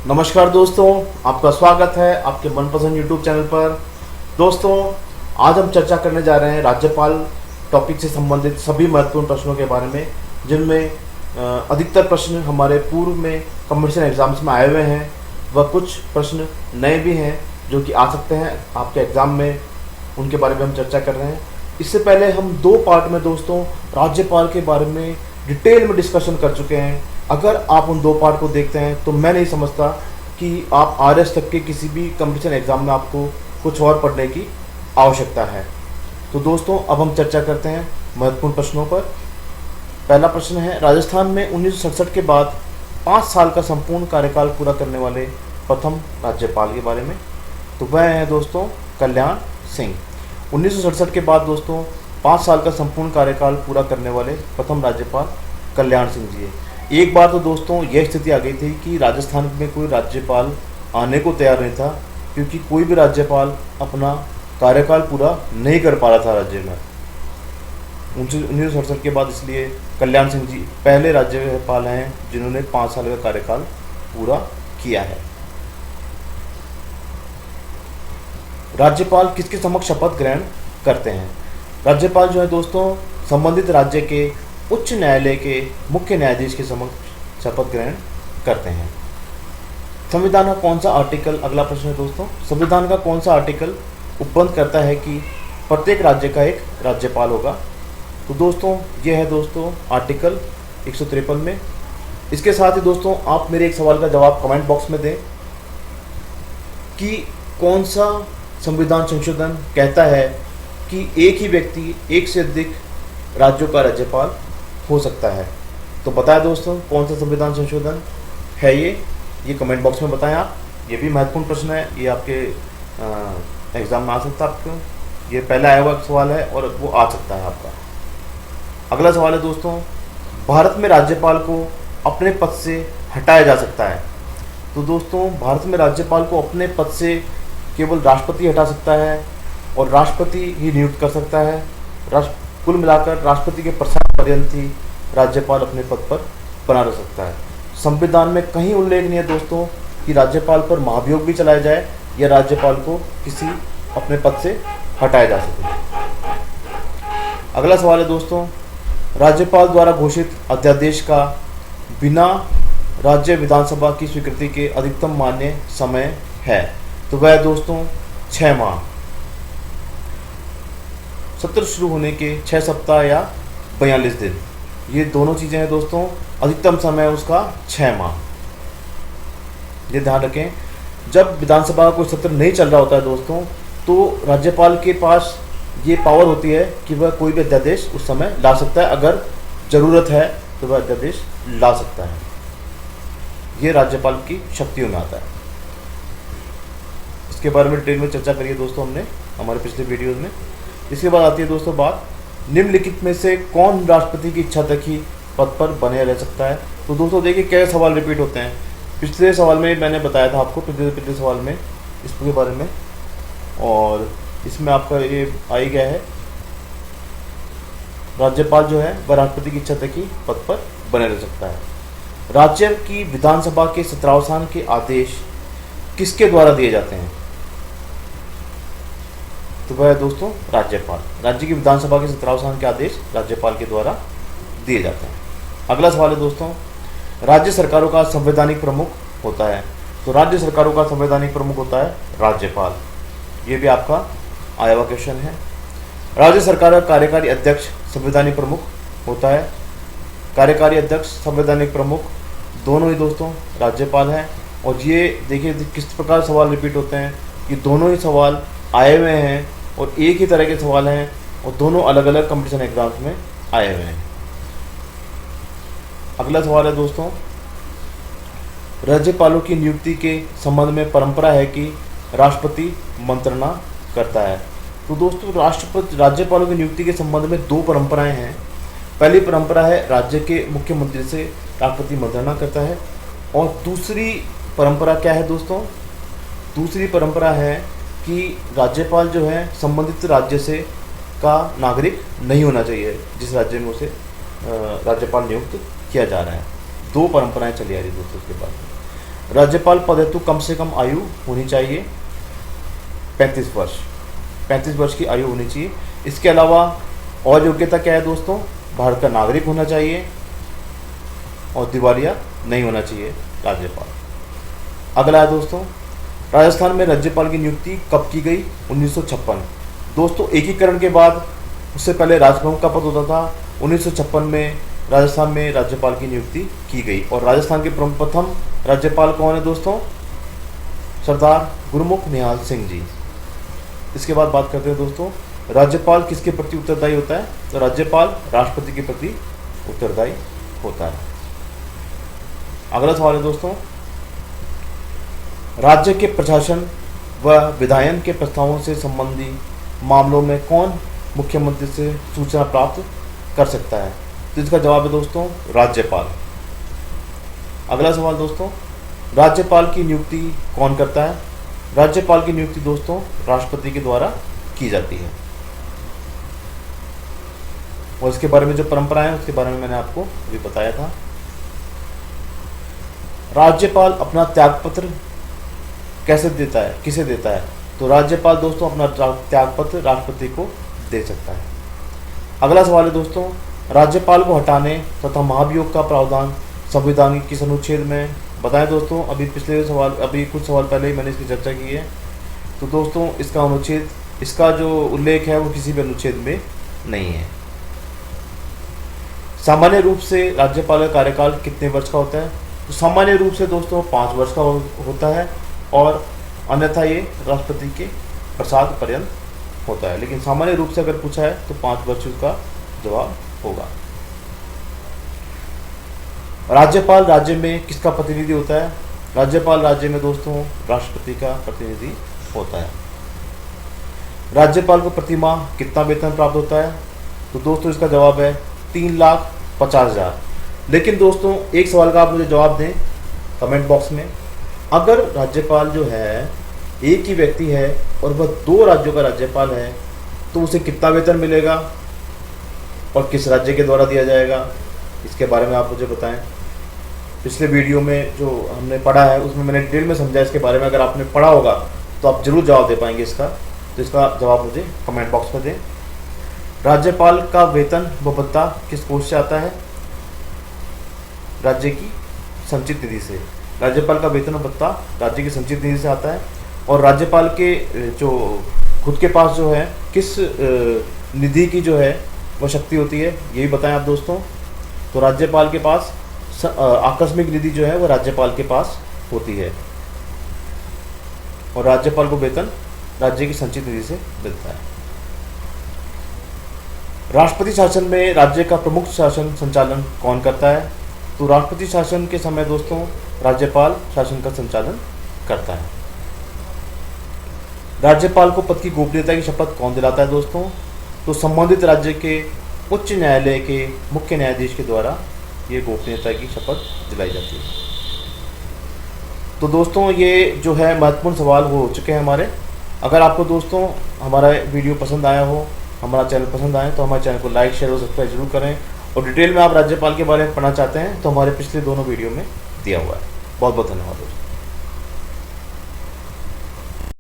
नमस्कार दोस्तों, आपका स्वागत है आपके मनपसंद यूट्यूब चैनल पर। दोस्तों, आज हम चर्चा करने जा रहे हैं राज्यपाल टॉपिक से संबंधित सभी महत्वपूर्ण प्रश्नों के बारे में, जिनमें अधिकतर प्रश्न हमारे पूर्व में कॉम्पिटिशन एग्जाम्स में आए हुए हैं व कुछ प्रश्न नए भी हैं जो कि आ सकते हैं आपके एग्ज़ाम में। उनके बारे में हम चर्चा कर रहे हैं। इससे पहले हम 2 पार्ट में दोस्तों राज्यपाल के बारे में डिटेल में डिस्कशन कर चुके हैं। अगर आप उन 2 पार्ट को देखते हैं तो मैं नहीं समझता कि आप आरएस तक के किसी भी कंपटीशन एग्ज़ाम में आपको कुछ और पढ़ने की आवश्यकता है। तो दोस्तों, अब हम चर्चा करते हैं महत्वपूर्ण प्रश्नों पर। पहला प्रश्न है, राजस्थान में 1967 के बाद 5 साल का संपूर्ण कार्यकाल पूरा करने वाले प्रथम राज्यपाल के बारे में। तो वह हैं दोस्तों कल्याण सिंह। 1967 के बाद दोस्तों 5 साल का संपूर्ण कार्यकाल पूरा करने वाले प्रथम राज्यपाल कल्याण सिंह जी है। एक बार तो दोस्तों यह स्थिति आ गई थी कि राजस्थान में कोई राज्यपाल आने को तैयार नहीं था, क्योंकि कोई भी राज्यपाल अपना कार्यकाल पूरा नहीं कर पा रहा था राज्य में। 1967 के बाद इसलिए कल्याण सिंह जी पहले राज्यपाल हैं जिन्होंने 5 साल का कार्यकाल पूरा किया है। राज्यपाल किसके समक्ष शपथ ग्रहण करते हैं? राज्यपाल जो है दोस्तों संबंधित राज्य के उच्च न्यायालय के मुख्य न्यायाधीश के समक्ष शपथ ग्रहण करते हैं। संविधान का कौन सा आर्टिकल, अगला प्रश्न है दोस्तों, संविधान का कौन सा आर्टिकल उपबंध करता है कि प्रत्येक राज्य का एक राज्यपाल होगा? तो दोस्तों यह है दोस्तों आर्टिकल 153 में। इसके साथ ही दोस्तों आप मेरे एक सवाल का जवाब कमेंट बॉक्स में दें कि कौन सा संविधान संशोधन कहता है कि एक ही व्यक्ति एक से अधिक राज्यों का राज्यपाल हो सकता है। तो बताएं दोस्तों कौन सा संविधान संशोधन है ये कमेंट बॉक्स में बताएं आप। ये भी महत्वपूर्ण प्रश्न है, ये आपके एग्ज़ाम में आ सकता है आपको। ये पहला आया हुआ सवाल है और वो आ सकता है आपका। अगला सवाल है दोस्तों, भारत में राज्यपाल को अपने पद से हटाया जा सकता है? तो दोस्तों भारत में राज्यपाल को अपने पद से केवल राष्ट्रपति हटा सकता है और राष्ट्रपति ही नियुक्त कर सकता है। कुल मिलाकर राष्ट्रपति के प्रसाद पर्यंत ही राज्यपाल अपने पद पर बना रह सकता है। संविधान में कहीं उल्लेख नहीं है दोस्तों कि राज्यपाल पर महाभियोग भी चलाया जाए या राज्यपाल को किसी अपने पद से हटाया जा सके। अगला सवाल है दोस्तों, राज्यपाल द्वारा घोषित अध्यादेश का बिना राज्य विधानसभा की स्वीकृति के अधिकतम मान्य समय है? तो वह दोस्तों 6 माह। सत्र शुरू होने के 6 सप्ताह या 42 दिन, ये दोनों चीज़ें हैं दोस्तों। अधिकतम समय उसका 6 माह। ये ध्यान रखें, जब विधानसभा का कोई सत्र नहीं चल रहा होता है दोस्तों, तो राज्यपाल के पास ये पावर होती है कि वह कोई भी अध्यादेश उस समय ला सकता है। अगर ज़रूरत है तो वह अध्यादेश ला सकता है। ये राज्यपाल की शक्तियों में आता है। इसके बारे में डिटेल में चर्चा करिए दोस्तों हमने हमारे पिछले वीडियोज़ में। इसके बाद आती है दोस्तों बात, निम्नलिखित में से कौन राष्ट्रपति की इच्छा तक ही पद पर बने रह सकता है? तो दोस्तों देखिए क्या सवाल रिपीट होते हैं। पिछले सवाल में मैंने बताया था आपको, पिछले सवाल में इसके बारे में, और इसमें आपका ये आ ही गया है। राज्यपाल जो है वह राष्ट्रपति की इच्छा तक ही पद पर बने रह सकता है। राज्य की विधानसभा के सत्रावसान के आदेश किसके द्वारा दिए जाते हैं? तो वह दोस्तों राज्यपाल। राज्य की विधानसभा के सत्रावसान के आदेश राज्यपाल के द्वारा दिए जाते हैं। अगला सवाल है दोस्तों, राज्य सरकारों का संवैधानिक प्रमुख होता है? तो राज्य सरकारों का संवैधानिक प्रमुख होता है राज्यपाल। ये भी आपका आया हुआ क्वेश्चन है। राज्य सरकार का कार्यकारी अध्यक्ष संवैधानिक प्रमुख होता है। कार्यकारी अध्यक्ष संवैधानिक प्रमुख दोनों ही दोस्तों राज्यपाल हैं। और ये देखिए किस प्रकार सवाल रिपीट होते हैं, ये दोनों ही सवाल आए हुए हैं और एक ही तरह के सवाल हैं और दोनों अलग अलग कंपटीशन एग्जाम्स में आए हुए हैं। अगला सवाल है दोस्तों, राज्यपालों की नियुक्ति के संबंध में परंपरा है कि राष्ट्रपति मंत्रणा करता है? तो दोस्तों राज्यपालों की नियुक्ति के संबंध में 2 परंपराएं हैं। पहली परंपरा है राज्य के मुख्यमंत्री से राष्ट्रपति मंत्रणा करता है, और दूसरी परंपरा क्या है दोस्तों? दूसरी परंपरा है कि राज्यपाल जो है संबंधित राज्य से का नागरिक नहीं होना चाहिए जिस राज्य में उसे राज्यपाल नियुक्त किया जा रहा है। 2 परंपराएं चली आ रही दोस्तों। उसके बाद राज्यपाल पद हेतु कम से कम आयु होनी चाहिए 35 वर्ष, 35 वर्ष की आयु होनी चाहिए। इसके अलावा और योग्यता क्या है दोस्तों, भारत का नागरिक होना चाहिए और दिवालिया नहीं होना चाहिए राज्यपाल। अगला है दोस्तों, राजस्थान में राज्यपाल की नियुक्ति कब की गई, 1956। दोस्तों एकीकरण के बाद, उससे पहले राजभवन का पद होता था, 1956 में राजस्थान में राज्यपाल की नियुक्ति की गई। और राजस्थान के प्रथम राज्यपाल कौन है दोस्तों, सरदार गुरमुख निहाल सिंह जी। इसके बाद बात करते हैं दोस्तों, राज्यपाल किसके प्रति उत्तरदायी होता है, तो राज्यपाल राष्ट्रपति के प्रति उत्तरदायी होता है। अगला सवाल है दोस्तों, राज्य के प्रशासन व विधायन के प्रस्तावों से संबंधी मामलों में कौन मुख्यमंत्री से सूचना प्राप्त कर सकता है, तो इसका जवाब है दोस्तों राज्यपाल। अगला सवाल दोस्तों, राज्यपाल की नियुक्ति कौन करता है, राज्यपाल की नियुक्ति दोस्तों राष्ट्रपति के द्वारा की जाती है। और इसके बारे में जो परंपरा है उसके बारे में मैंने आपको अभी बताया था। राज्यपाल अपना त्यागपत्र कैसे देता है, किसे देता है, तो राज्यपाल दोस्तों अपना त्यागपत्र राष्ट्रपति को दे सकता है। अगला सवाल है दोस्तों, राज्यपाल को हटाने तथा महाभियोग का प्रावधान संविधान के किस अनुच्छेद में, बताएं दोस्तों। अभी कुछ सवाल पहले ही मैंने इसकी चर्चा की है। तो दोस्तों इसका अनुच्छेद, इसका जो उल्लेख है वो किसी भी अनुच्छेद में नहीं है। सामान्य रूप से राज्यपाल का कार्यकाल कितने वर्ष का होता है, तो सामान्य रूप से दोस्तों 5 वर्ष का होता है, और अन्यथा ये राष्ट्रपति के प्रसाद पर्यंत होता है। लेकिन सामान्य रूप से अगर पूछा है तो 5 वर्ष का जवाब होगा। राज्यपाल राज्य में किसका प्रतिनिधि होता है, राज्यपाल राज्य में दोस्तों राष्ट्रपति का प्रतिनिधि होता है। राज्यपाल को प्रति माह कितना वेतन प्राप्त होता है, तो दोस्तों इसका जवाब है 3,50,000। लेकिन दोस्तों एक सवाल का आप मुझे जवाब दें कमेंट बॉक्स में, अगर राज्यपाल जो है एक ही व्यक्ति है और वह 2 राज्यों का राज्यपाल है तो उसे कितना वेतन मिलेगा और किस राज्य के द्वारा दिया जाएगा, इसके बारे में आप मुझे बताएं। पिछले वीडियो में जो हमने पढ़ा है उसमें मैंने डिटेल में समझा इसके बारे में, अगर आपने पढ़ा होगा तो आप जरूर जवाब दे पाएंगे इसका। तो इसका जवाब मुझे कमेंट बॉक्स में दें। राज्यपाल का वेतन व भत्ता किस कोष से आता है, राज्य की संचित निधि से। राज्यपाल का वेतन और भत्ता राज्य की संचित निधि से आता है। और राज्यपाल के जो खुद के पास जो है किस निधि की जो है वह शक्ति होती है, ये भी बताएं आप दोस्तों। तो राज्यपाल के पास आकस्मिक निधि जो है वह राज्यपाल के पास होती है, और राज्यपाल को वेतन राज्य की संचित निधि से मिलता है। राष्ट्रपति शासन में राज्य का प्रमुख शासन संचालन कौन करता है, तो राष्ट्रपति शासन के समय दोस्तों राज्यपाल शासन का संचालन करता है। राज्यपाल को पद की गोपनीयता की शपथ कौन दिलाता है दोस्तों, तो संबंधित राज्य के उच्च न्यायालय के मुख्य न्यायाधीश के द्वारा ये गोपनीयता की शपथ दिलाई जाती है। तो दोस्तों ये जो है महत्वपूर्ण सवाल हो चुके हैं हमारे। अगर आपको दोस्तों हमारा वीडियो पसंद आया हो, हमारा चैनल पसंद आए तो हमारे चैनल को लाइक शेयर और सब्सक्राइब जरूर करें। और डिटेल में आप राज्यपाल के बारे में पढ़ना चाहते हैं तो हमारे पिछले दोनों वीडियो में दिया हुआ है। बहुत बहुत धन्यवाद दोस्तों।